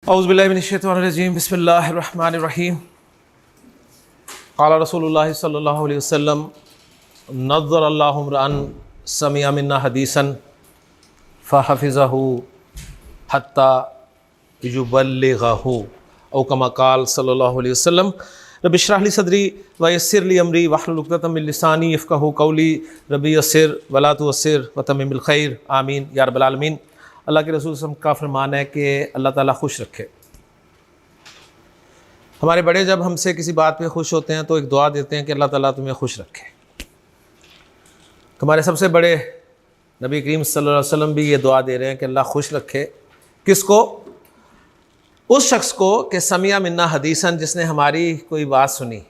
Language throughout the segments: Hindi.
औज़ुबिल्लाहि मिनश्शैतानिर्रजीम बिस्मिल्लाहिर्रहमानिर्रहीम। क़ाला रसूलुल्लाहि सल्लल्लाहु अलैहि वसल्लम नज़्ज़रल्लाहु इम्रअन समिअ मिन्ना हदीसन फ़हफ़िज़हु हत्ता युबल्लिगहु औ कमा क़ाल सल्लल्लाहु अलैहि वसल्लम। रब्बि इश्रह ली सदरी व यस्सिर ली अमरी वहलुल उक़दतम मिन लिसानी यफ़क़हू क़ौली रब्बि यस्सिर वला तुअस्सिर व तम्मिम बिल खैर आमीन या रब्बल आलमीन। अल्लाह के रसूल सल्लल्लाहु अलैहि वसल्लम का फरमान है कि अल्लाह ताला खुश रखे। हमारे बड़े जब हमसे किसी बात पे खुश होते हैं तो एक दुआ देते हैं कि अल्लाह ताला तुम्हें खुश रखे। हमारे सबसे बड़े नबी करीम सल्लल्लाहु अलैहि वसल्लम भी ये दुआ दे रहे हैं कि अल्लाह खुश रखे किसको? उस शख्स को कि समिया मिन्ना हदीसन, जिसने हमारी कोई बात सुनी,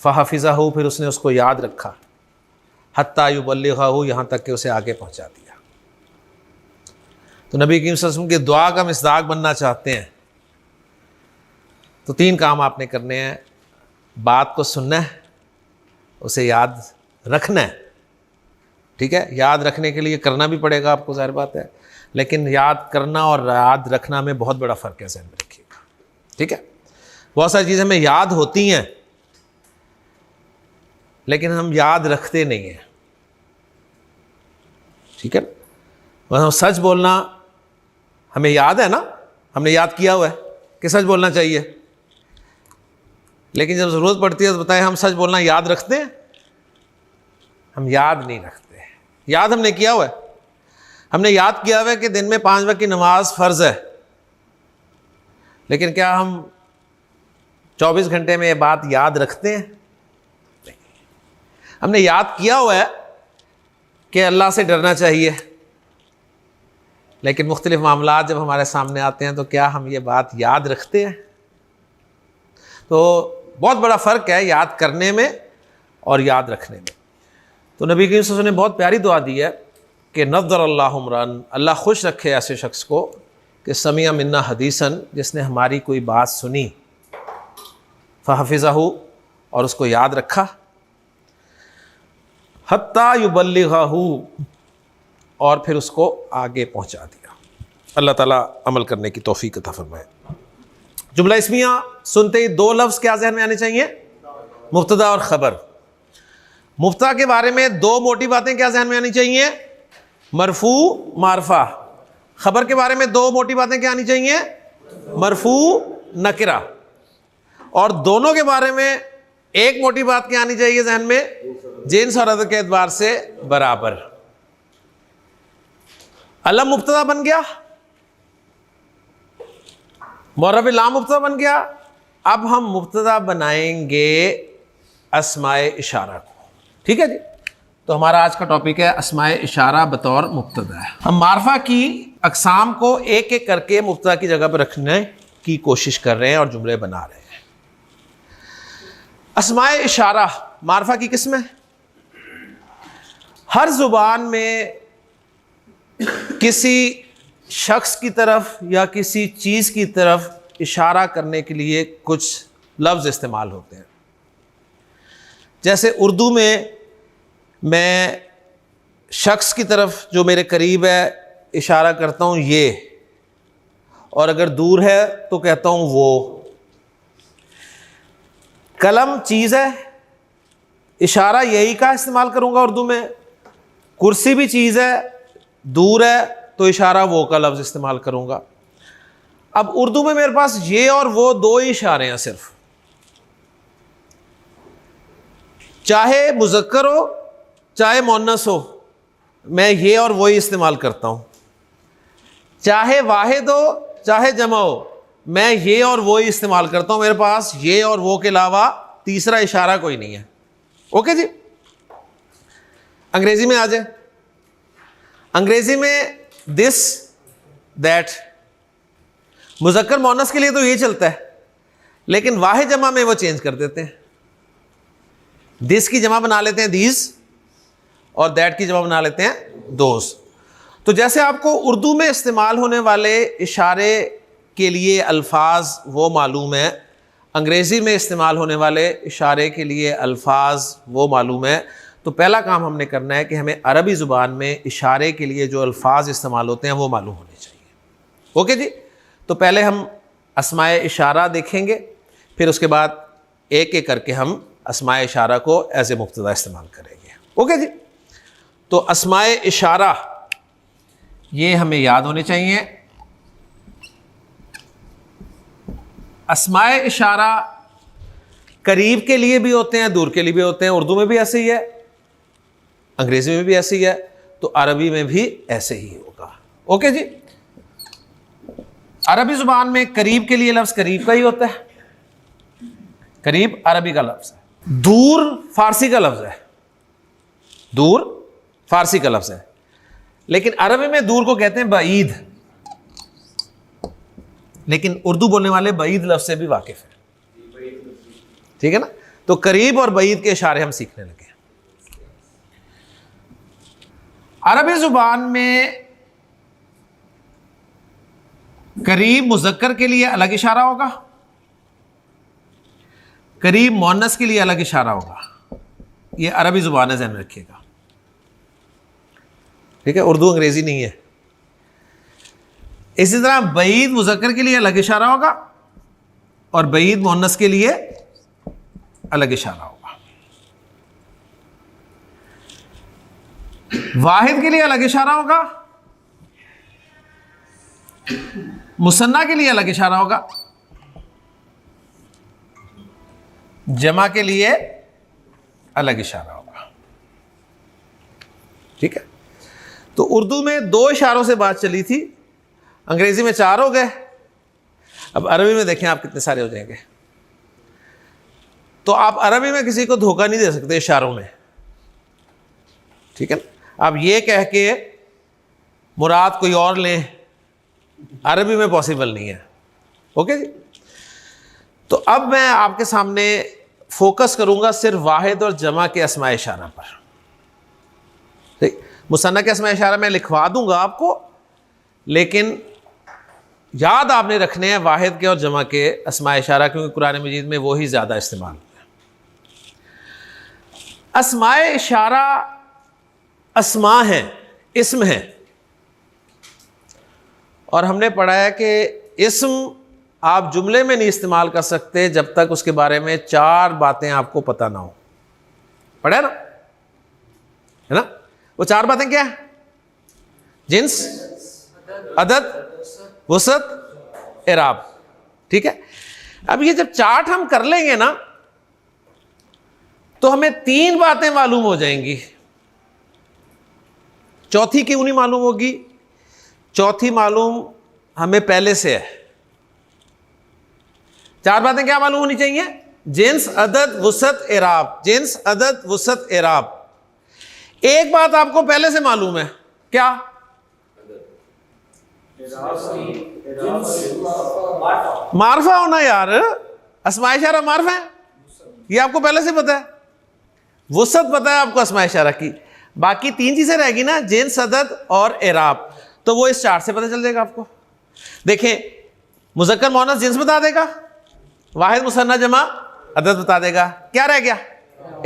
फ़हफ़िज़हु, फिर उसने उसको याद रखा, हत्ता युबल्लिगहु, यहाँ तक कि उसे आगे पहुँचा दिया। तो नबी करीम सल्लल्लाहु अलैहि वसल्लम की दुआ का मिसदाक बनना चाहते हैं तो तीन काम आपने करने हैं। बात को सुनना है, उसे याद रखना है। ठीक है, याद रखने के लिए करना भी पड़ेगा आपको, ज़ाहिर बात है, लेकिन याद करना और याद रखना में बहुत बड़ा फ़र्क है, ज़हन में रखिएगा। ठीक है, बहुत सारी चीज़ें हमें याद होती हैं लेकिन हम याद रखते नहीं हैं। ठीक है, मतलब सच बोलना हमें याद है ना, हमने याद किया हुआ है कि सच बोलना चाहिए, लेकिन जब ज़रूरत पड़ती है तो बताएं हम सच बोलना याद रखते हैं? हम याद नहीं रखते। याद हमने किया हुआ है, हमने याद किया हुआ है कि दिन में 5 वक्त की नमाज फ़र्ज़ है, लेकिन क्या हम 24 घंटे में ये बात याद रखते हैं? नहीं। हमने याद किया हुआ है कि अल्लाह से डरना चाहिए, लेकिन मुख्तलिफ मामलात जब हमारे सामने आते हैं तो क्या हम ये बात याद रखते हैं? तो बहुत बड़ा फ़र्क है याद करने में और याद रखने में। तो नबी करीम सल्लल्लाहु अलैहि वसल्लम ने बहुत प्यारी दुआ दी है कि नज़्ज़रल्लाहु इम्रअन, अल्लाह खुश रखे ऐसे शख्स को कि समिअ मिन्ना हदीसन, जिसने हमारी कोई बात सुनी, फ़हफ़िज़हु, और उसको याद रखा, हत्ता युबल्लिगहु, और फिर उसको आगे पहुंचा दिया। अल्लाह ताला अमल करने की तौफीक अता फरमाए। जुमला इस्मिया सुनते ही दो लफ्ज़ क्या ज़हन में आने चाहिए? मुब्तदा और ख़बर। मुब्तदा के बारे में दो मोटी बातें क्या ज़हन में आनी चाहिए? मरफू मारफा। ख़बर के बारे में दो मोटी बातें क्या आनी चाहिए? मरफू नकिरा। और दोनों के बारे में एक मोटी बात क्या आनी चाहिए ज़हन में? जिन्स और अदद के एतबार से बराबर। अलम मुब्तदा बन गया, मुअर्रब लाम मुब्तदा बन गया। अब हम मुब्तदा बनाएंगे अस्माए इशारा को। ठीक है जी, तो हमारा आज का टॉपिक है अस्माए इशारा बतौर मुब्तदा है। हम मारफा की अकसाम को एक एक करके मुब्तदा की जगह पर रखने की कोशिश कर रहे हैं और जुमले बना रहे हैं। अस्माए इशारा मारफा की किस्म है। हर जुबान में किसी शख्स की तरफ या किसी चीज़ की तरफ इशारा करने के लिए कुछ लफ्ज़ इस्तेमाल होते हैं। जैसे उर्दू में मैं शख्स की तरफ जो मेरे करीब है इशारा करता हूँ ये, और अगर दूर है तो कहता हूँ वो। कलम चीज़ है, इशारा यही का इस्तेमाल करूँगा उर्दू में। कुर्सी भी चीज़ है, दूर है तो इशारा वो का लफ्ज़ इस्तेमाल करूँगा। अब उर्दू में मेरे पास ये और वो दो ही इशारे हैं सिर्फ। चाहे मुज़क्कर हो चाहे मुअन्नस हो, मैं ये और वो ही इस्तेमाल करता हूँ। चाहे वाहिद हो चाहे जमा हो, मैं ये और वो ही इस्तेमाल करता हूँ। मेरे पास ये और वो के अलावा तीसरा इशारा कोई नहीं है। ओके जी, अंग्रेज़ी में आ जाए। अंग्रेज़ी में दिस दैट, मुज़क्कर मुअन्नस के लिए तो ये चलता है, लेकिन वाहिद जमा में वो चेंज कर देते हैं। दिस की जमा बना लेते हैं दीज, और दैट की जमा बना लेते हैं दोज। तो जैसे आपको उर्दू में इस्तेमाल होने वाले इशारे के लिए अल्फाज वो मालूम है, अंग्रेज़ी में इस्तेमाल होने वाले इशारे के लिए अल्फाज वो मालूम है, तो पहला काम हमने करना है कि हमें अरबी ज़ुबान में इशारे के लिए जो अल्फाज इस्तेमाल होते हैं वो मालूम होने चाहिए। ओके जी, तो पहले हम अस्माए इशारा देखेंगे, फिर उसके बाद एक एक करके हम अस्माए इशारा को एज ए मुब्तदा इस्तेमाल करेंगे। ओके जी। तो अस्माए इशारा ये हमें याद होने चाहिए। अस्माए इशारा करीब के लिए भी होते हैं, दूर के लिए भी होते हैं। उर्दू में भी ऐसे ही है, अंग्रेजी में भी ऐसे ही है, तो अरबी में भी ऐसे ही होगा। ओके जी। अरबी जुबान में करीब के लिए लफ्ज़ करीब का ही होता है, करीब अरबी का लफ्ज़ है। दूर फारसी का लफ्ज़ है, दूर फारसी का लफ्ज़ है, लेकिन अरबी में दूर को कहते हैं बईद, लेकिन उर्दू बोलने वाले बईद लफ्ज़ से भी वाकिफ़ है। ठीक है ना। तो करीब और बईद के इशारे हम सीखने लगे। अरबी जुबान में करीब मुज़क्कर के लिए अलग इशारा होगा, करीब मुअन्नस के लिए अलग इशारा होगा। ये अरबी जुबान है, ध्यान में रखिएगा। ठीक है, उर्दू अंग्रेजी नहीं है। इसी तरह बईद मुज़क्कर के लिए अलग इशारा होगा और बईद मुअन्नस के लिए अलग इशारा होगा। वाहिद के लिए अलग इशारा होगा, मुसन्ना के लिए अलग इशारा होगा, जमा के लिए अलग इशारा होगा। ठीक है। तो उर्दू में 2 इशारों से बात चली थी, अंग्रेजी में 4 हो गए। अब अरबी में देखें आप कितने सारे हो जाएंगे। तो आप अरबी में किसी को धोखा नहीं दे सकते इशारों में। ठीक है ना। आप ये कह के मुराद कोई और लें, अरबी में पॉसिबल नहीं है। ओके जी। तो अब मैं आपके सामने फोकस करूंगा सिर्फ वाहिद और जमा के अस्माए इशारा पर। ठीक, मुसन्ना के अस्माए इशारा मैं लिखवा दूंगा आपको, लेकिन याद आपने रखने हैं वाहिद के और जमा के अस्माए इशारा, क्योंकि कुरान मजीद में वो ही ज़्यादा इस्तेमाल है। अस्माए इशारा अस्मा हैं, इस्म हैं, और हमने पढ़ा है कि इस्म आप जुमले में नहीं इस्तेमाल कर सकते जब तक उसके बारे में 4 बातें आपको पता ना हो। पढ़ा है ना? वो 4 बातें क्या है? जिन्स, अदद, वसत, इराब। ठीक है। अब ये जब चार्ट हम कर लेंगे ना, तो हमें 3 बातें मालूम हो जाएंगी। चौथी क्यों नहीं मालूम होगी? चौथी मालूम हमें पहले से है। 4 बातें क्या मालूम होनी चाहिए? जिन्स, अदद, वसत, इराब। जिन्स, अदद, वसत, इराब। एक बात आपको पहले से मालूम है, क्या? मार्फा होना यार। अस्माए इशारा मार्फा है, ये आपको पहले से पता है। वसत पता है आपको अस्माए इशारा की। बाकी 3 चीजें रहेगी ना, जिन्स, अदद और इराब, तो वो इस चार्ट से पता चल जाएगा आपको। देखें, मुज़क्कर मुअन्नस जिन्स बता देगा, वाहिद मुसन्ना जमा अदद बता देगा। क्या रह गया?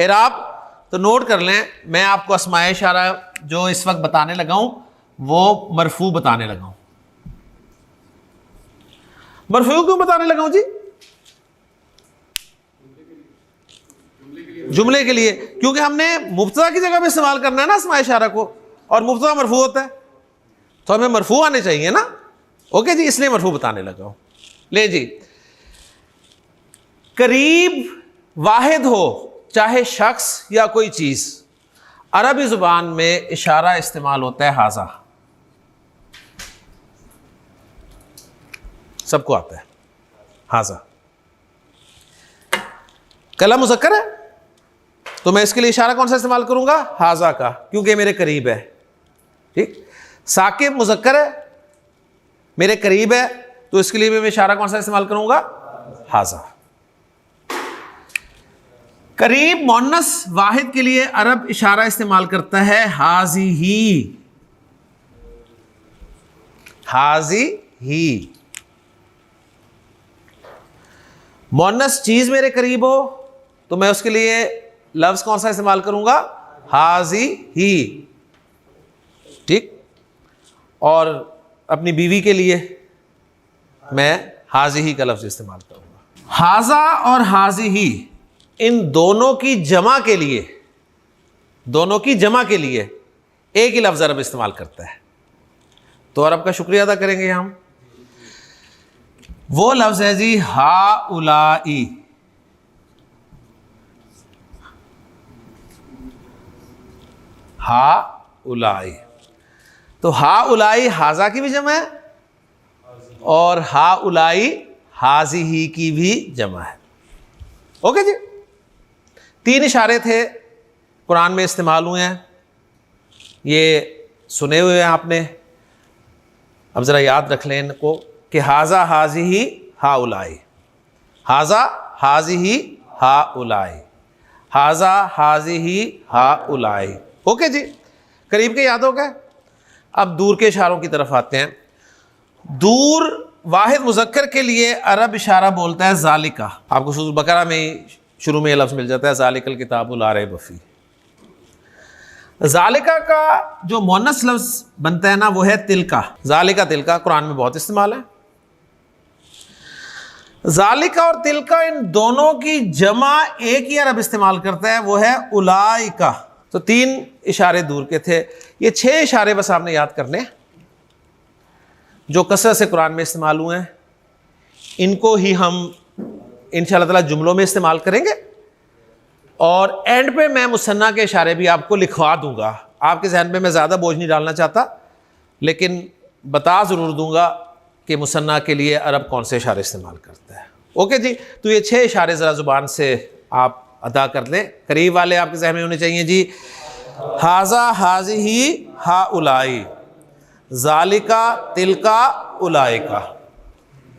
इराब। तो नोट कर लें, मैं आपको अस्माए इशारा जो इस वक्त बताने लगा हूं वो मरफू बताने लगा हूं। मरफू क्यों बताने लगा हूं जी? जुमले के लिए, क्योंकि हमने मुब्तदा की जगह पे इस्तेमाल करना है ना अस्माए इशारा को, और मुब्तदा मरफू होता है, तो हमें मरफू आने चाहिए ना। ओके जी, इसलिए मरफू बताने लगा हूं। ले जी, करीब वाहिद हो, चाहे शख्स या कोई चीज, अरबी जुबान में इशारा इस्तेमाल होता है हाजा। सबको आता है हाजा। कलम मुज़क्कर है, तो मैं इसके लिए इशारा कौन सा इस्तेमाल करूंगा? हाजा का, क्योंकि मेरे करीब है। ठीक। साकिब मुज़क्कर है, मेरे करीब है, तो इसके लिए मैं इशारा कौन सा इस्तेमाल करूंगा? हाजा। करीब मुअन्नस वाहिद के लिए अरब इशारा इस्तेमाल करता है हाजी ही। हाजी ही। मुअन्नस चीज मेरे करीब हो, तो मैं उसके लिए लफ्ज कौन सा इस्तेमाल करूंगा? हाजी ही। ठीक। और अपनी बीवी के लिए मैं हाजी ही का लफ्ज़ इस्तेमाल करूँगा। हाजा और हाजी ही इन दोनों की जमा के लिए, दोनों की जमा के लिए एक ही लफ्ज़ अरब इस्तेमाल करता है। तो अरब का शुक्रिया अदा करेंगे हम। वो लफ्ज़ है जी हाउलाई। हाउलाई, तो हाउलाई हाजा की भी जमा है और हाउलाई हाजी ही की भी जमा है। ओके जी, 3 इशारे थे कुरान में इस्तेमाल हुए हैं, ये सुने हुए हैं आपने। अब ज़रा याद रख लें इनको कि हाजा हाजी ही हाउलाई, हाजा हाजी ही हाउलाई, हाजा हाजी ही हाउलाई। ओके जी, करीब के याद हो गए। अब दूर के इशारों की तरफ आते हैं। दूर वाहिद मुज़क्कर के लिए अरब इशारा बोलता है ज़ालिका। आपको सूरह बकरा में शुरू में ये लफ्ज़ मिल जाता है, ज़ालिकल किताबु ला रैब फ़ीह। ज़ालिका का जो मुअन्नस लफ्ज़ बनता है ना, वो है तिलका। ज़ालिका तिलका कुरान में बहुत इस्तेमाल है। ज़ालिका और तिलका इन दोनों की जमा एक ही अरब इस्तेमाल करता है, वो है उलाइका। तो 3 इशारे दूर के थे। ये 6 इशारे बस आपने याद करने जो कसरत से कुरान में इस्तेमाल हुए हैं। इनको ही हम इंशाअल्लाह ताला जुमलों में इस्तेमाल करेंगे और एंड पे मैं मुसन्ना के इशारे भी आपको लिखवा दूंगा। आपके जहन में मैं ज़्यादा बोझ नहीं डालना चाहता, लेकिन बता ज़रूर दूंगा कि मुसन्ना के लिए अरब कौन से इशारे इस्तेमाल करता है। ओके जी, तो ये 6 इशारे ज़रा ज़ुबान से आप अदा कर लें। करीब वाले आपके जहन में होने चाहिए जी। हाजा हाजी ही हाउलाई, ज़ालिका तिलका उलाइका।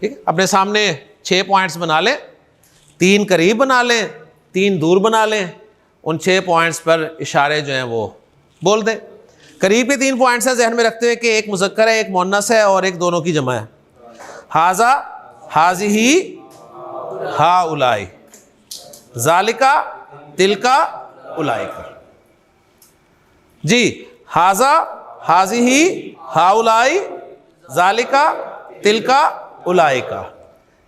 ठीक है, अपने सामने 6 पॉइंट्स बना लें, 3 करीब बना लें, 3 दूर बना लें। उन 6 पॉइंट्स पर इशारे जो हैं वो बोल दें। करीब के 3 पॉइंट्स हैं, जहन में रखते हुए कि एक मुज़क्कर है, एक मुअन्नस है और एक दोनों की जमा है। हाजा हाजी ही हाउलाई, ज़ालिका तिलका उलाइका। जी, हाजा हाजी ही हाउलाई, ज़ालिका तिलका उलाइका।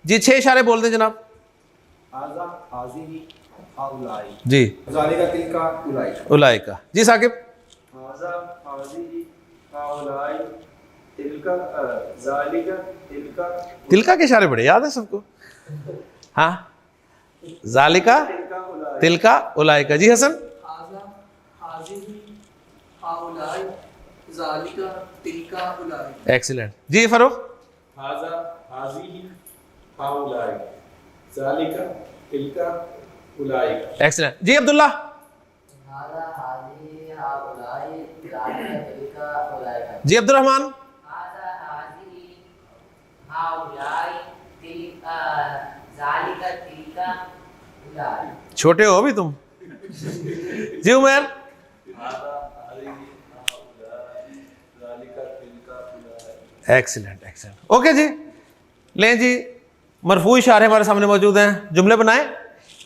जी 6 इशारे बोल दें जनाब। हाजा हाजी ही हाउलाई, जी ज़ालिका तिलका उलाइका। उलाइका। जी साकिब। हाजा हाजी ही हाउलाई, तिलका ज़ालिका तिलका। तिलका के इशारे बड़े याद है सबको। हाँ, ज़ालिका तिलका उलाइका। जी हसन। हाजा हाजी हाउलाई, ज़ालिका तिलका उलाई। एक्सीलेंट। जी फरूक। हाजा हाजी हाउलाई, ज़ालिका तिलका उलाइका। एक्सीलेंट। जी अब्दुल्ला। हाजा हाजी हाउलाई, ज़ालिका तिलका उलाइका। जी अब्दुर्रहमान। हाजा हाजी हाउलाई, ज़ालिका तिलका उलाई। छोटे हो अभी तुम। जी उमर। Excellent excellent. ओके जी, लें जी, मरफू इशारे हमारे सामने मौजूद हैं। जुमले बनाएं,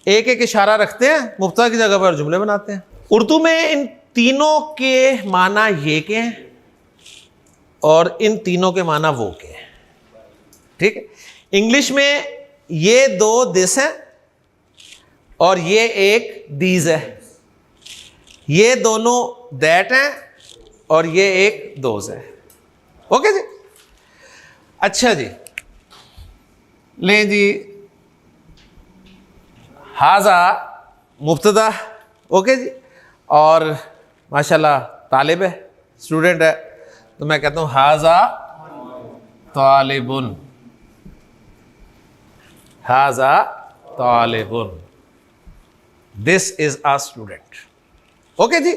एक एक इशारा रखते हैं, मुब्तदा की जगह पर जुमले बनाते हैं। उर्दू में इन तीनों के माना ये के हैं और इन तीनों के माना वो के हैं। ठीक है, इंग्लिश में ये 2 दिस हैं और ये एक दीज है। ये दोनों दैट हैं और ये एक दोज है। ओके जी, अच्छा जी, लें जी, हाजा मुब्तदा। ओके जी, और माशाल्लाह तालिब है, स्टूडेंट है, तो मैं कहता हूँ हाजा तालिबुन, हाजा तालिबुन, this is a student. Okay जी,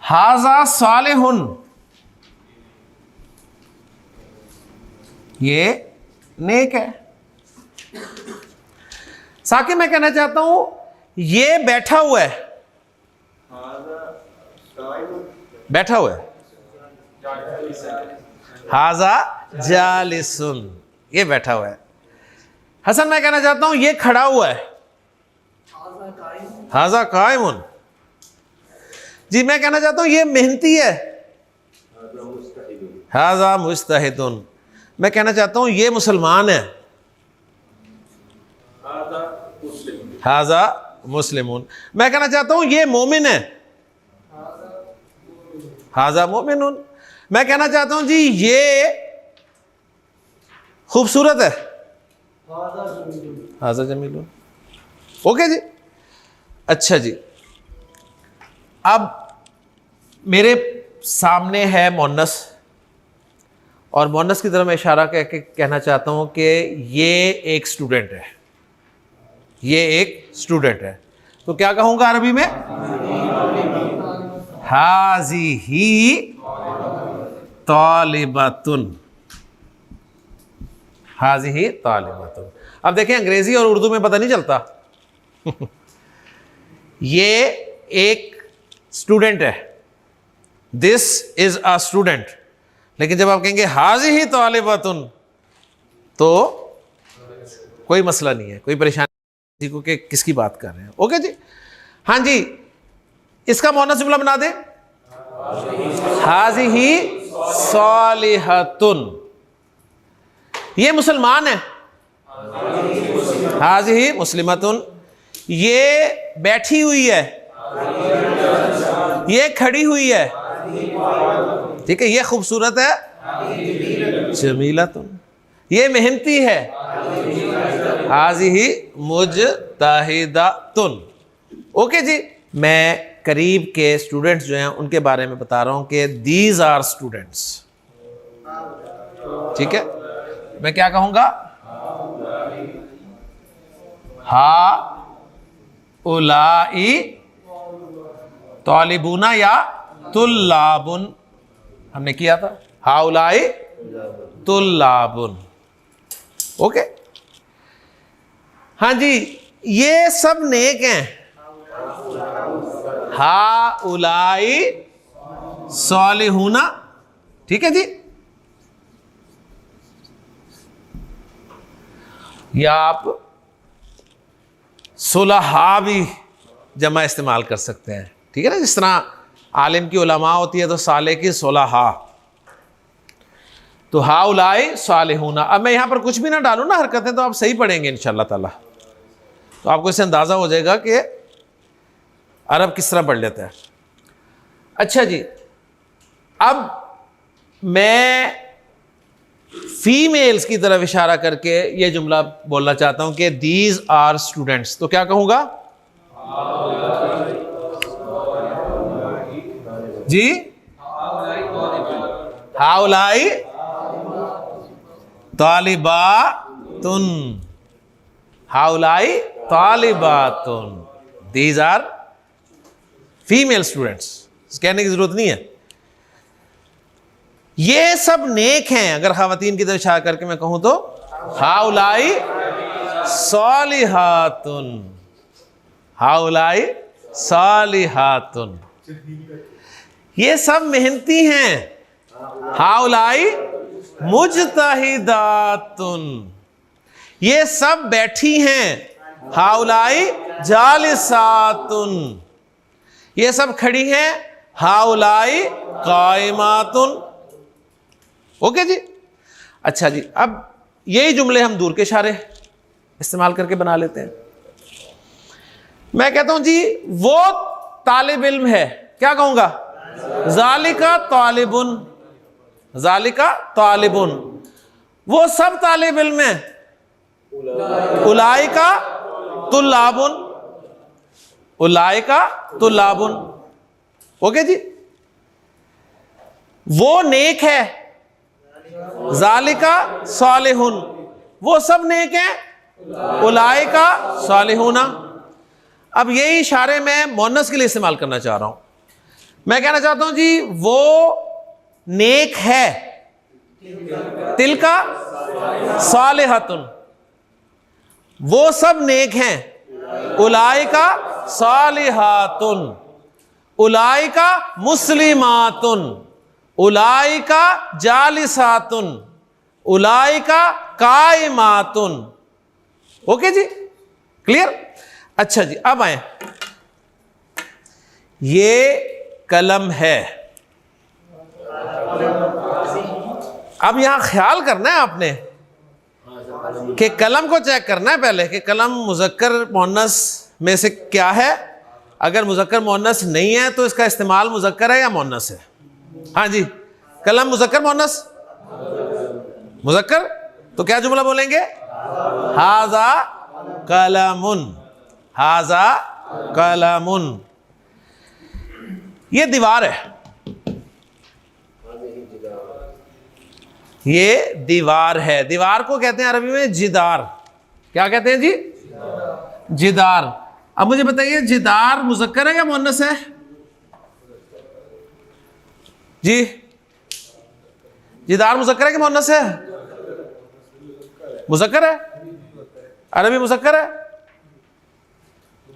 हाजा सालिहुन, ये नेक है। साकिब मैं कहना चाहता हूं ये बैठा हुआ है, बैठा हुआ है। हाजा जालिसुन, ये बैठा हुआ है। हसन मैं कहना चाहता हूं ये खड़ा हुआ है। हाजा कायमुन। जी मैं कहना चाहता हूं ये मेहनती है। हाजा मुस्तहिदुन, मैं कहना चाहता हूँ ये मुसलमान है। हाजा मुस्लिम, हाजा मुस्लिमून, मैं कहना चाहता हूँ ये मोमिन है। हाजा मोमिनुन, मैं कहना चाहता हूँ जी ये खूबसूरत है। हाजा जमीलुन। ओके जी, अच्छा जी, अब मेरे सामने है मोनस, और मोनस की तरफ मैं इशारा करके कहना चाहता हूँ कि ये एक स्टूडेंट है, ये एक स्टूडेंट है। तो क्या कहूँगा अरबी में? हाज़िही तालिबतुन, हाज़िही तालिबतुन। अब देखें अंग्रेजी और उर्दू में पता नहीं चलता ये एक स्टूडेंट है, दिस इज अ स्टूडेंट, लेकिन जब आप कहेंगे हाज़िही तालिबतुन तो कोई मसला नहीं है, कोई परेशानी को कि किसकी बात कर रहे हैं। ओके जी, हाँ जी, इसका मुअन्नस जुमला बना दे, हाज़िही सालिहतुन, ये मुसलमान है। हाज़िही मुस्लिमतुन, ये बैठी हुई है, ये खड़ी हुई है, ठीक है, ये खूबसूरत है। जमीलतुन, ये मेहनती है। हाज़िही मुजतहिदतुन। ओके जी, मैं करीब के स्टूडेंट्स जो हैं उनके बारे में बता रहा हूं कि दीज आर स्टूडेंट्स, ठीक है। मैं क्या कहूंगा? हा उलाई तालिबुना या तुल्लाबुन, हमने किया था हा उलाई तुल्लाबुन। ओके, हाँ जी, ये सब नेक हैं। हा उलाई सालिहुना, ठीक है जी। या आप सुलहा भी जमा इस्तेमाल कर सकते हैं, ठीक है ना। जिस तरह आलिम की उलमा होती है तो साले की सुलहा, तो हा उलाई सालिहुना। अब मैं यहां पर कुछ भी ना डालूं ना हरकतें, तो आप सही पढ़ेंगे इंशाअल्लाह ताला, तो आपको इससे अंदाजा हो जाएगा कि अरब किस तरह पढ़ लेता है। अच्छा जी, अब मैं फीमेल्स की तरफ इशारा करके ये जुमला बोलना चाहता हूं कि दीज आर स्टूडेंट्स, तो क्या कहूंगा जी? हाउलाई तालिबातुन, हाउलाई तालिबातुन, दीज आर फीमेल स्टूडेंट्स, कहने की जरूरत नहीं है। ये सब नेक हैं। अगर खवातीन की तरफ इशारा करके मैं कहूं तो हाउलाई सालिहातुन, हाउलाई सालिहातुन, ये सब मेहनती हैं। हाउलाई मुजतहिदातुन, ये सब बैठी हैं। हाउलाई जालिसातुन, ये सब खड़ी हैं। हाउलाई कायमातुन। ओके जी, अच्छा जी, अब यही जुमले हम दूर के इशारे इस्तेमाल करके बना लेते हैं। मैं कहता हूं जी वो तालिब इल्म है, क्या कहूंगा? जालिका तालिबुन, जालिका तालिबुन, वो सब तालिब इल्म है। उलाइका तुल्लाबुन, उलाइका तुल्लाबुन। ओके जी, वो नेक है। जालिका सालिहुन, वो सब नेक हैं। उलाइका सालिहुना। अब यही इशारे मैं मोनस के लिए इस्तेमाल करना चाह रहा हूं। मैं कहना चाहता हूं जी वो नेक है। तिलका सालिहतुन, वो सब नेक हैं। उलाइका सालिहातुन, उलाइका मुस्लिमातुन, उलाइका जालिसातुन, उलाइका कायमातुन। ओके जी, क्लियर? अच्छा जी, अब आए, ये कलम है। अब यहां ख्याल करना है आपने कि कलम को चेक करना है पहले कि कलम मुज़क्कर मुअन्नस में से क्या है। अगर मुज़क्कर मुअन्नस नहीं है तो इसका इस्तेमाल मुज़क्कर है या मुअन्नस है। हाँ जी, कलम मुज़क्कर मुअन्नस मुज़क्कर, तो क्या जुमला बोलेंगे? हाजा कलमुन, हाजा कलमुन। ये दीवार है, ये दीवार है। दीवार को कहते हैं अरबी में जिदार। क्या कहते हैं जी? जिदार। अब मुझे बताइए, जिदार मुज़क्कर है या मुअन्नस है जी? जिदार मुज़क्कर है कि मुअन्नस है? मुज़क्कर है, अरबी मुज़क्कर है।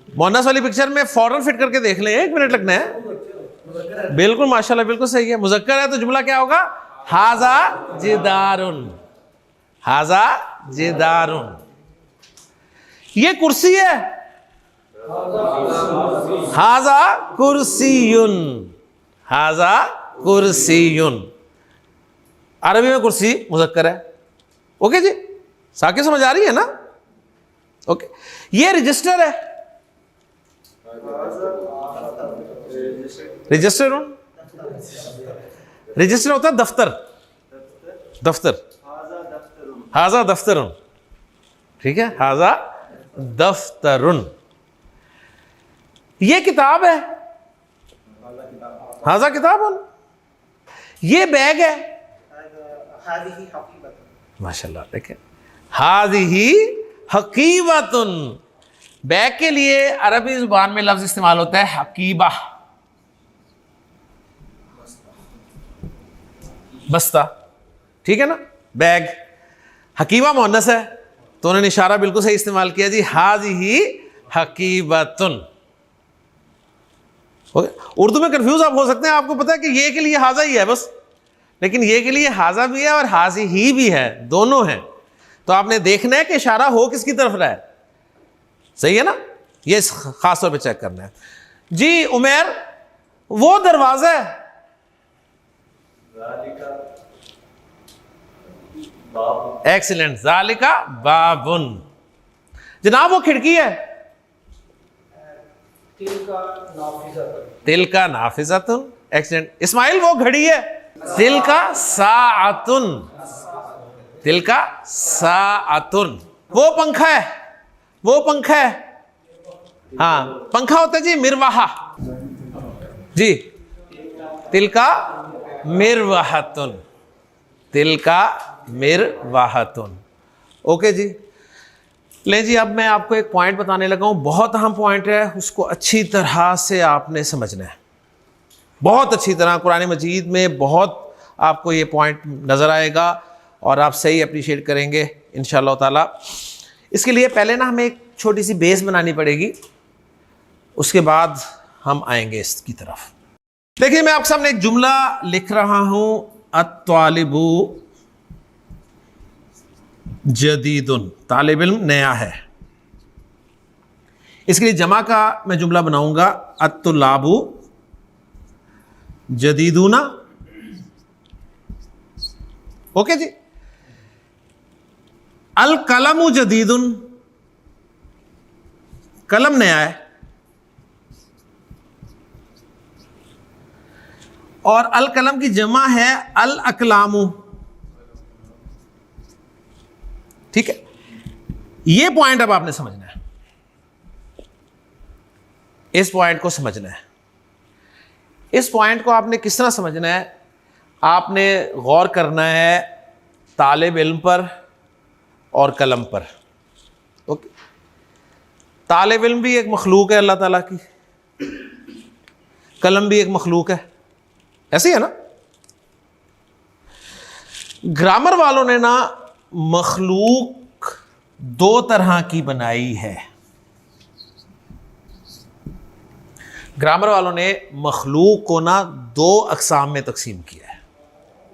मुअन्नस वाली पिक्चर में फौरन फिट करके देख लें, 1 मिनट लगना है। बिल्कुल माशाल्लाह, बिल्कुल सही है। मुज़क्कर है तो जुमला क्या होगा? हाजा जिदारुन, हाजा जिदारुन। ये कुर्सी है, हाजा कुर्सीयुन, हाजा कुर्सीयुन। अरबी में कुर्सी मुज़क्कर है। ओके जी, साके समझ आ रही है ना? ओके। ये रजिस्टर है, रजिस्टर, रजिस्टर होता है दफ्तर, दफ्तर, हाजा दफ्तरुन। ठीक है, हाजा दफ्तरुन। ये किताब है, हाजा किताबुन। ये बैग है, माशाल्लाह, देखें, हाज़िही हकीबतुन। बैग के लिए अरबी जुबान में लफ्ज इस्तेमाल होता है हकीबा, बस्ता। ठीक है ना? बैग। हकीबा मुअन्नस है तो उन्होंने इशारा बिल्कुल सही इस्तेमाल किया जी, हाज़िही हकीबतुन। उर्दू में कंफ्यूज आप हो सकते हैं, आपको पता है कि ये के लिए हाजा ही है बस, लेकिन ये के लिए हाजा भी है और हाजी ही भी है, दोनों हैं। तो आपने देखना है कि इशारा हो किसकी तरफ रहा है। सही है ना? ये खास तौर पे चेक करना है जी। उमर, वो दरवाजा है, एक्सीलेंट, ज़ालिका बाबुन। जनाब वो खिड़की है, तिलका नाफिज़तुन, एक्सीलेंट। इस्माइल वो घड़ी है, तिलका साअतुन, तिलका साअतुन। वो पंखा है, वो पंखा है, हाँ पंखा होता है जी मिरवाहा जी, तिलका मिरवाहतुन, तिलका मिरवाहतुन। ओके जी। ले जी, अब मैं आपको एक पॉइंट बताने लगा हूँ, बहुत अहम पॉइंट है, उसको अच्छी तरह से आपने समझना है, बहुत अच्छी तरह। कुरान मजीद में बहुत आपको ये पॉइंट नज़र आएगा और आप सही अप्रिशिएट करेंगे इंशाअल्लाह ताला। इसके लिए पहले ना हमें एक छोटी सी बेस बनानी पड़ेगी, उसके बाद हम आएंगे इसकी तरफ। देखिए, मैं आपके सामने एक जुमला लिख रहा हूँ, अत्तालिबु जदीदुन, तालिब इल्म नया है। इसके लिए जमा का मैं जुमला बनाऊंगा, अत्तुलाबु जदीदुना। ओके जी। अल कलमु जदीदुन, कलम नया है। और अल कलम की जमा है अल अकलामु। ठीक है, ये पॉइंट अब आपने समझना है, इस पॉइंट को समझना है। इस पॉइंट को आपने किस तरह समझना है? आपने गौर करना है तालिब इल्म पर और कलम पर। ओके, तालिब इल्म भी एक मखलूक है अल्लाह ताला की, कलम भी एक मखलूक है, ऐसे ही है ना? ग्रामर वालों ने ना मखलूक 2 तरह की बनाई है। ग्रामर वालों ने मखलूक को ना 2 अक़साम में तकसीम किया है।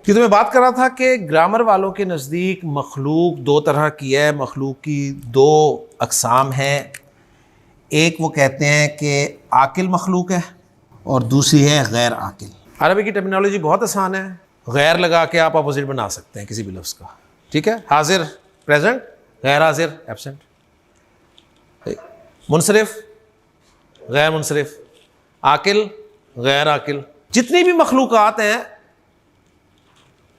कि तो मैं बात कर रहा था कि ग्रामर वालों के नज़दीक मखलूक 2 तरह की है। मखलूक की 2 अक़साम हैं। एक वो कहते हैं कि आकिल मखलूक है और दूसरी है गैर आकिल। अरबी की टर्मिनोलॉजी बहुत आसान है, गैर लगा के आप अपोजिट बना सकते हैं किसी भी लफ्ज़ का, ठीक है। हाजिर प्रेजेंट, गैर हाजिर एब्सेंट, मुनसरिफ गैर मुनसरिफ, आकिल गैर आकिल। जितनी भी मखलूक़ात हैं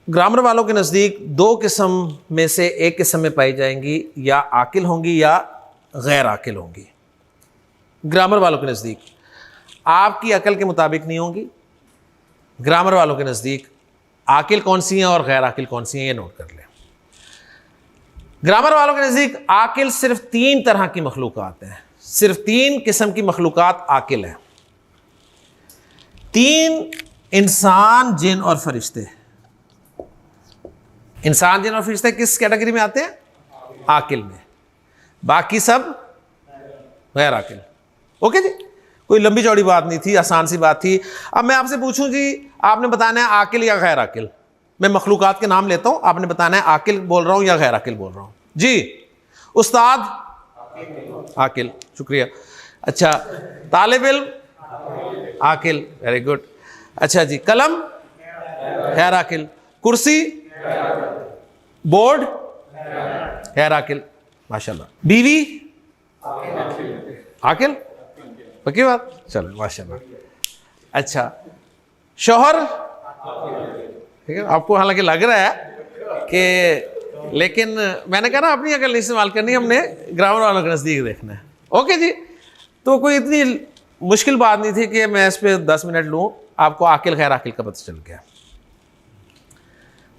ग्रामर वालों के नज़दीक दो किस्म में से एक किस्म में पाई जाएंगी, या आकिल होंगी या गैर आकिल होंगी। ग्रामर वालों के नज़दीक आपकी अकल के मुताबिक नहीं होंगी, ग्रामर वालों के नज़दीक आकिल कौन सी हैं और गैर आकिल कौन सी हैं ये नोट कर लें। ग्रामर वालों के नज़दीक आकिल सिर्फ 3 तरह की मखलूक़ात हैं, सिर्फ 3 किस्म की मखलूक़ात आकिल हैं। 3 इंसान, जिन और फरिश्ते। इंसान, जिन और फरिश्ते किस कैटेगरी में आते हैं? आकिल में, बाकी सब गैर आकिल। ओके जी, कोई लंबी चौड़ी बात नहीं थी, आसान सी बात थी। अब मैं आपसे पूछूं जी, आपने बताना है आकिल या गैर आकिल। मैं मखलूक़ात के नाम लेता हूं, आपने बताना है आकिल बोल रहा हूं या गैर आकिल बोल रहा हूं। जी उस्ताद आकिल, शुक्रिया। अच्छा, तालिब इल्म आकिल, वेरी गुड। अच्छा जी, कलम गैर आकिल, कुर्सी बोर्ड गैर आकिल, माशाल्लाह। बीवी आकिल, पक्की बात, चलो माशाल्लाह। अच्छा, शौहर, ठीक है। आपको हालांकि लग रहा है कि, लेकिन मैंने कहा ना अपनी अकल नहीं इस्तेमाल करनी, हमने ग्रामर वालों के नज़दीक देखना है। ओके जी, तो कोई इतनी मुश्किल बात नहीं थी कि मैं इस पर 10 मिनट लूँ, आपको आकिल गैर आकिल का पता चल गया।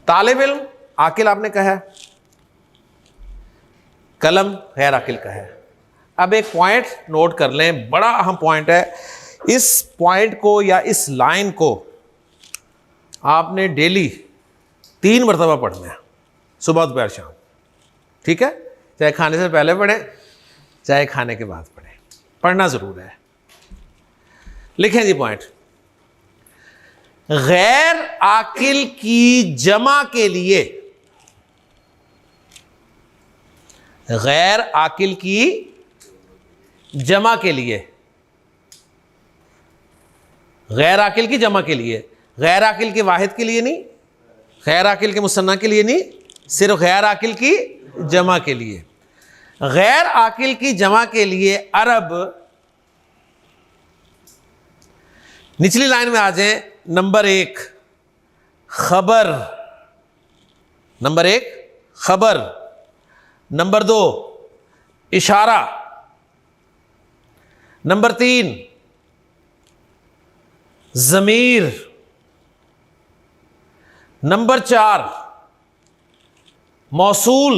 तालिब इल्म आकिल आपने कहा है, कलम गैर आकिल का है। अब एक पॉइंट नोट कर लें, बड़ा अहम पॉइंट है। इस पॉइंट को या इस लाइन को आपने डेली 3 मरतबा पढ़ना है, सुबह दोपहर शाम, ठीक है। चाहे खाने से पहले पढ़ें चाहे खाने के बाद पढ़ें, पढ़ना ज़रूर है। लिखें जी पॉइंट, गैर आकिल की जमा के लिए, गैर आकिल की जमा के लिए, गैर आकिल की जमा के लिए, गैर आकिल के वाहिद के लिए नहीं, गैर आकिल के मुसन्ना के लिए नहीं, सिर्फ गैर आकिल की जमा के लिए। गैर आकिल की जमा के लिए अरब, निचली लाइन में आ जाएं। नंबर 1 खबर, नंबर 1 खबर, नंबर 2 इशारा, नंबर 3 ज़मीर, नंबर 4 मौसूल,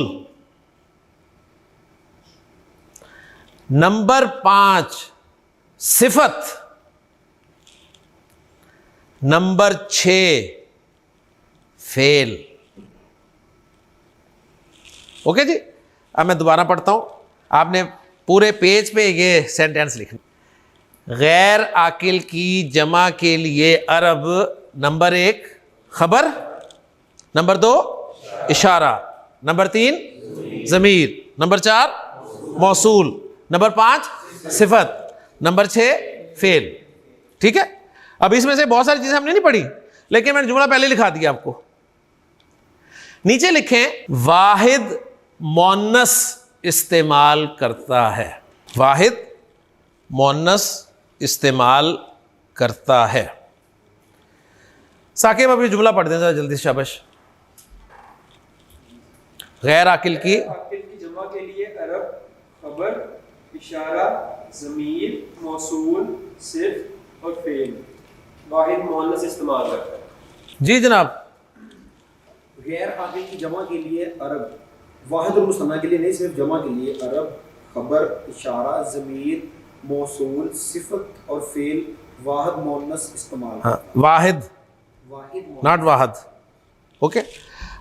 नंबर 5 सिफत, नंबर 6 फेल। ओके जी, अब मैं दोबारा पढ़ता हूं, आपने पूरे पेज पे ये सेंटेंस लिखना। गैर आकिल की जमा के लिए अरब, नंबर 1 खबर, नंबर 2 इशारा, नंबर 3 ज़मीर, नंबर 4 मौसूल, नंबर 5 सिफत, नंबर 6 फेल। ठीक है, अब इसमें से बहुत सारी चीजें हमने नहीं पढ़ी, लेकिन मैंने जुमला पहले लिखा दिया आपको। नीचे लिखें वाहिद मोन्नस इस्तेमाल करता है, वाहिद मोन्नस इस्तेमाल करता है। साकिब अब ये जुमला पढ़ दें जरा जल्दी से, शाबाश। गैर आकिल की जमा के लिए अरब, खबर, इशारा, ज़मीर, मौसूल, सिर्फ और फेल वाहिद मोन्नस इस्तेमाल करता है। जी जनाब। गैर आकिल की जमा के लिए अरब, वाहिद और मुसन्ना के लिए नहीं, सिर्फ जमा के लिए अरब, खबर, इशारा, ज़मीर, मौसूल, सिफत और फेल वाहिद मोन्नस इस्तेमाल। हाँ, वाहिद, नॉट वाहद। ओके,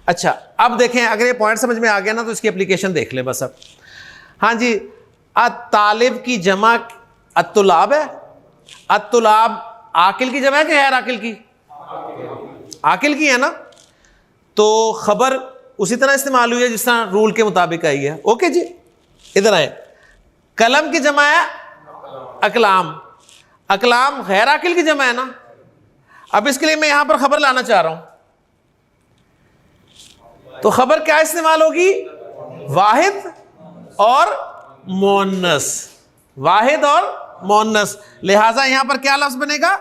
अच्छा अब देखें, अगर ये पॉइंट समझ में आ गया ना तो इसकी एप्लीकेशन देख लें बस अब। हाँ जी, अत्तालिब की जमा अत्तुलाब है। अत्तुलाब आकिल की जमा है कि गैर आकिल की? आकिल की है ना, तो खबर उसी तरह इस्तेमाल हुई है जिस तरह रूल के मुताबिक आई है। ओके जी, इधर आए। कलम की जमा है अकलाम, अकलाम गैर आकिल की जमा है ना। अब इसके लिए मैं यहां पर खबर लाना चाह रहा हूं, तो खबर क्या इस्तेमाल होगी? वाहिद और मोन्नस, वाहिद और मोन्नस। लिहाजा यहां पर क्या लफ्ज बनेगा?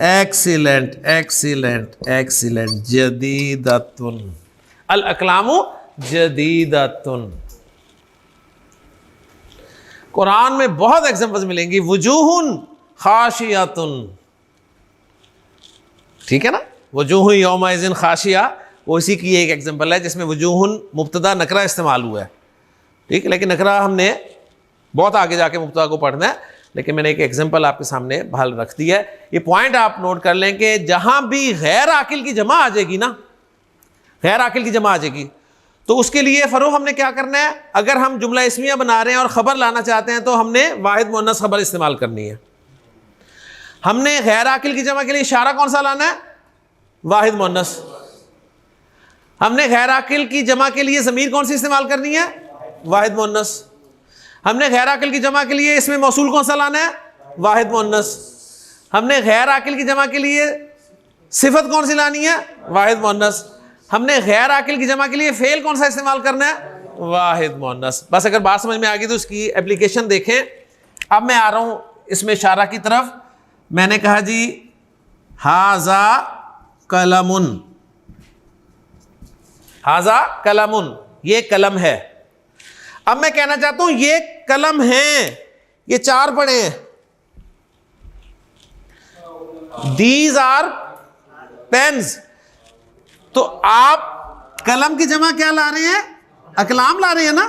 Excellent, excellent, excellent. जदीदतुन, अल अकलामु जदीदतुन। कुरान में बहुत एग्जांपल्स मिलेंगी। वजूहुन खाशियतुन, ठीक है ना? वजूहुन यौमइज़िन खाशिया, वो इसी की एक एग्जांपल है जिसमें वजूहुन मुब्तदा नकरा इस्तेमाल हुआ है, ठीक है। लेकिन नकरा हमने बहुत आगे जाके मुब्तदा को पढ़ना है, लेकिन मैंने एक एग्जांपल आपके सामने बहाल रख दी है। ये पॉइंट आप नोट कर लें कि जहां भी गैर आकिल की जमा आ जाएगी ना, गैर आकिल की जमा आ जाएगी, तो उसके लिए फरोह हमने क्या करना है? अगर हम जुमला इस्मिया बना रहे हैं और ख़बर लाना चाहते हैं तो हमने वाहिद मुअन्नस खबर इस्तेमाल करनी है। हमने गैर आकिल की जमा के लिए इशारा कौन सा लाना है? वाहिद मुअन्नस। हमने गैर आकिल की जमा के लिए ज़मीर कौन सी इस्तेमाल करनी है? वाहिद मुअन्नस। हमने गैर आकिल की जमा के लिए इसमें मौसूल कौन सा लाना है? वाहिद मुअन्नस। हमने गैर आकिल की जमा के लिए सिफत कौन सी लानी है? वाहिद मुअन्नस। हमने गैर आकिल की जमा के लिए फेल कौन सा इस्तेमाल करना है? वाहिद मुअन्नस। बस अगर बात समझ में आ गई तो उसकी एप्लीकेशन देखें। अब मैं आ रहा हूं इसमें इशारा की तरफ। मैंने कहा जी हाजा कलमुन, हाजा कलमुन, ये कलम है। अब मैं कहना चाहता हूं ये कलम है, ये चार पड़े हैं, दीज आर पेन्स। तो आप कलम की जमा क्या ला रहे हैं? अकलाम ला रहे हैं ना।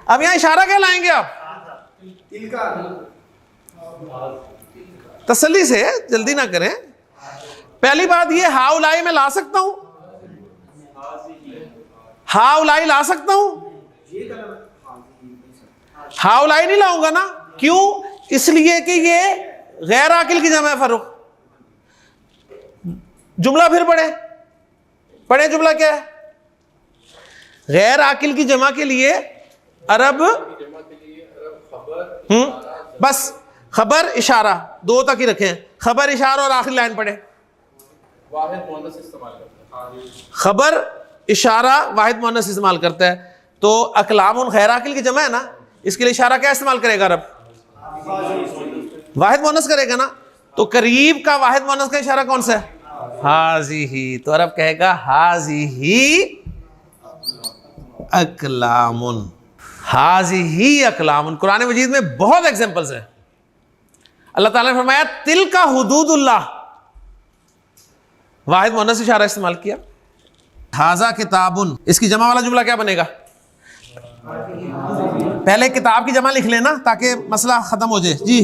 अब यहां इशारा क्या लाएंगे आप? तसल्ली से, जल्दी ना करें। पहली बात ये हाउलाई मैं ला सकता हूं, हाउलाई ला सकता हूं, हाउलाई नहीं लाऊंगा ना। क्यों? इसलिए कि ये गैर आकिल की जमा है। फर्रुख, जुमला फिर पढ़े जुमला क्या है? गैर आकिल की जमा के लिए अरब, बस खबर इशारा दो तक ही रखें। खबर इशारा और आखिरी लाइन पढ़े। खबर इशारा वाहिद मुअन्नस इस्तेमाल करता है। तो अकलामुन गैर आकिल की जमा है ना, इसके लिए इशारा क्या इस्तेमाल करेगा? अरब वाहिद मुअन्नस करेगा ना। तो करीब का वाहिद मुअन्नस का इशारा कौन सा है? हाजी ही। तो अरब कहेगा हाजी ही अकलामुन, हाजी ही अकलामुन। कुरान मजीद में बहुत एग्जांपल्स हैं। अल्लाह ताला ने फरमाया तिल का हुदूदुल्लाह, वाहिद मुअन्नस इशारा इस्तेमाल किया। हाजा किताबुन, इसकी जमा वाला जुमला क्या बनेगा? पहले किताब की जमा लिख लेना ताकि मसला खत्म हो जाए। जी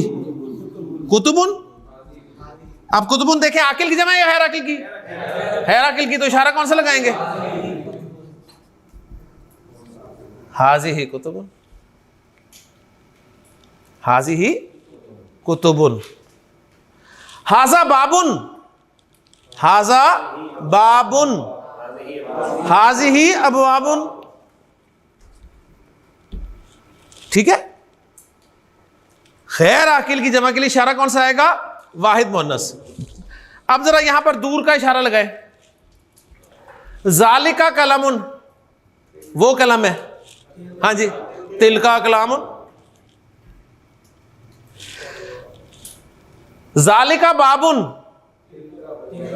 कुतुबुन, आप कुतुबुन देखें, आकिल की जमा या गैर आकिल की? गैर आकिल की। तो इशारा कौन सा लगाएंगे? हाजी ही कुतुबुन, हाजी ही कुतुबुन। हाजा बाबुन, हाजा बाबुन, हाजी ही अबवाबुन। ठीक है। गैर आकिल की जमा के लिए इशारा कौन सा आएगा? वाहिद मुअन्नस। अब जरा यहां पर दूर का इशारा लगाए। जालिका कलमुन, वो कलम है। हाँ जी, तिलका कलामुन। जालिका बाबुन,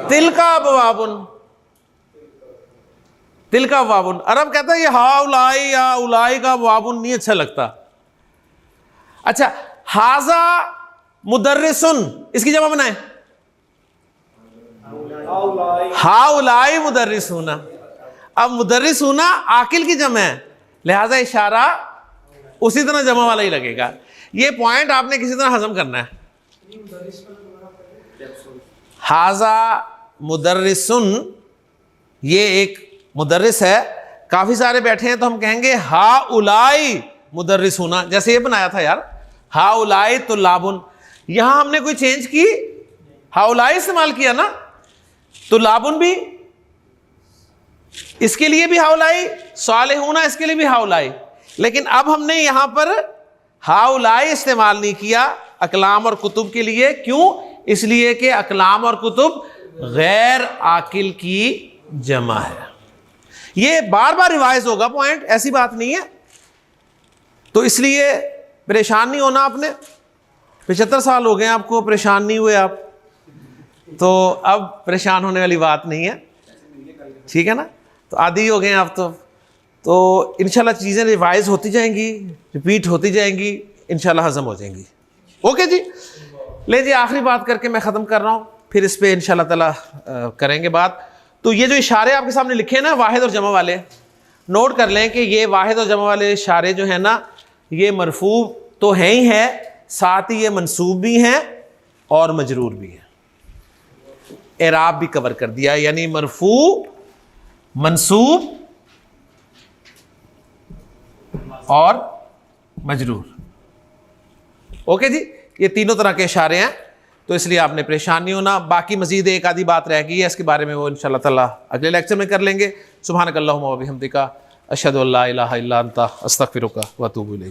तिलका अबवाबुन, तिलका बाबुन। अरब कहता है ये हाउलाई या उलाई का बाबुन नहीं अच्छा लगता। अच्छा, हाजा मुदर्रिसुन, इसकी जमा बनाए हाउलाई मुदर्रिसुना। अब मुदर्रिसुना आकिल की जमा है, लिहाजा इशारा उसी तरह जमा वाला ही लगेगा। ये पॉइंट आपने किसी तरह हजम करना है। हाजा मुदर्रिसुन, ये एक मुदर्रिस है, काफी सारे बैठे हैं तो हम कहेंगे हाउलाई मुदर्रिसुना, जैसे ये बनाया था यार, हाउलाई तो लाबुन। यहां हमने कोई चेंज की, हाउलाई इस्तेमाल किया ना, तो लाबुन भी, इसके लिए भी हाउलाई, सालिहुना इसके लिए भी हाउलाई। लेकिन अब हमने यहां पर हाउलाई इस्तेमाल नहीं किया अकलाम और कुतुब के लिए। क्यों? इसलिए कि अकलाम और कुतुब गैर आकिल की जमा है। ये बार बार रिवाइज होगा पॉइंट, ऐसी बात नहीं है, तो इसलिए परेशान नहीं होना आपने। 75 साल हो गए आपको, परेशान नहीं हुए आप, तो अब परेशान होने वाली बात नहीं है, ठीक है ना। तो आदी हो गए आप तो इंशाल्लाह चीज़ें रिवाइज होती जाएंगी, रिपीट होती जाएंगी, इंशाल्लाह हज़म हो जाएंगी। ओके जी, ले जी आखिरी बात करके मैं ख़त्म कर रहा हूँ, फिर इस पर इंशाल्लाह ताला करेंगे बात। तो ये जो इशारे आपके सामने लिखे हैं ना वाहिद और जमा वाले, नोट कर लें कि ये वाहिद और जमा वाले इशारे जो है ना, ये मरफू तो हैं ही है, साथ ही ये मंसूब भी हैं और मजरूर भी हैं। एराब भी कवर कर दिया, यानी मरफू, मंसूब और मजरूर। ओके जी, ये तीनों तरह के इशारे हैं, तो इसलिए आपने परेशान नहीं होना। बाकी मजीद एक आधी बात रह गई है, इसके बारे में वो इंशाल्लाह ताला अगले लेक्चर में कर लेंगे। सुब्हानकल्लाहुम्मा व बिहम्दिका अशहदु अल्ला इलाहा इल्ला अंता अस्तगफिरुका व अतूबु इलैक।